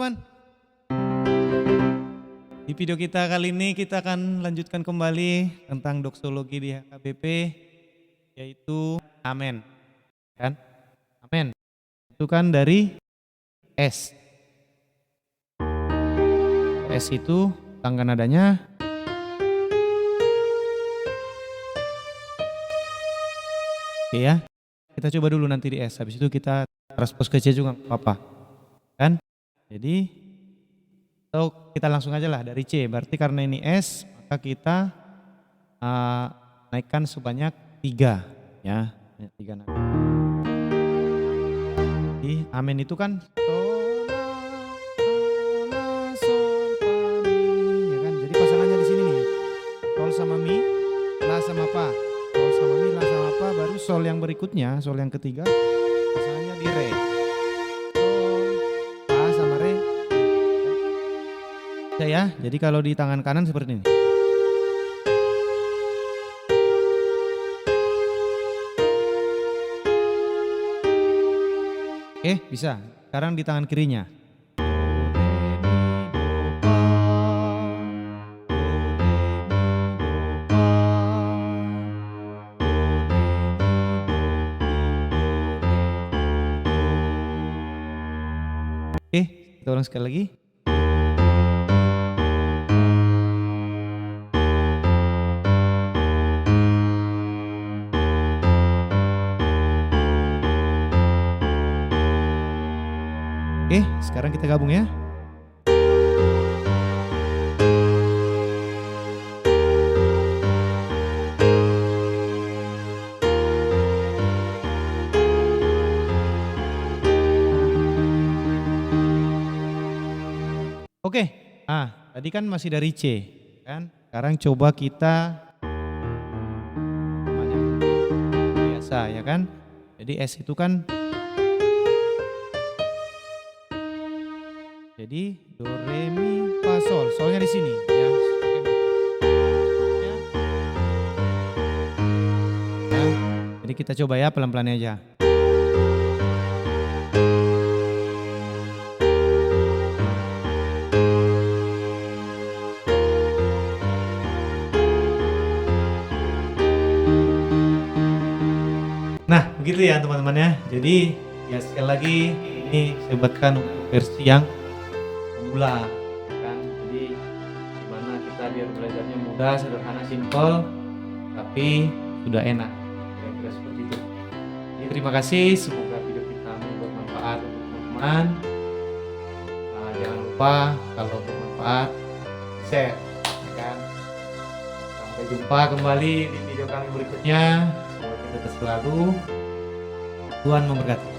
teman-teman. Di video kita kali ini kita akan lanjutkan kembali tentang doksologi di HKBP, yaitu amen. Kan? Amen. Itu kan dari S. S itu tangga nadanya oke ya. Kita coba dulu nanti di S, habis itu kita transpose ke C juga apa-apa. Kan? Jadi atau kita langsung aja lah dari C, berarti karena ini S maka kita naikkan sebanyak 3 ya, 3 nada. Jadi amen itu kan sol, la, sol, fa, mi, ya kan? Jadi pasangannya di sini nih. Sol sama mi, la sama fa. Sol sama mi, la sama fa, baru sol yang berikutnya, sol yang ketiga pasangannya di re. Ya, jadi kalau di tangan kanan seperti ini. Oke, bisa. Sekarang di tangan kirinya. Oke, kita ulang sekali lagi. Oke, sekarang kita gabung ya. Oke, tadi kan masih dari C, kan? Sekarang coba kita biasa ya kan? Jadi S itu kan jadi do re mi fa sol, solnya di sini ya. Ya. Jadi kita coba ya pelan-pelan aja. Nah, begitu ya teman-teman ya. Jadi ya sekali lagi ini saya buatkan untuk versi yang pemula kan. Jadi gimana kita biar belajarnya mudah, sederhana, simple, tapi sudah enak. Kira-kira seperti itu. Jadi terima kasih, semoga video kita bermanfaat untuk teman-teman. Jangan lupa kalau bermanfaat share, ya kan. Sampai jumpa kembali di video kami berikutnya. Semoga kita selalu Tuhan memberkati.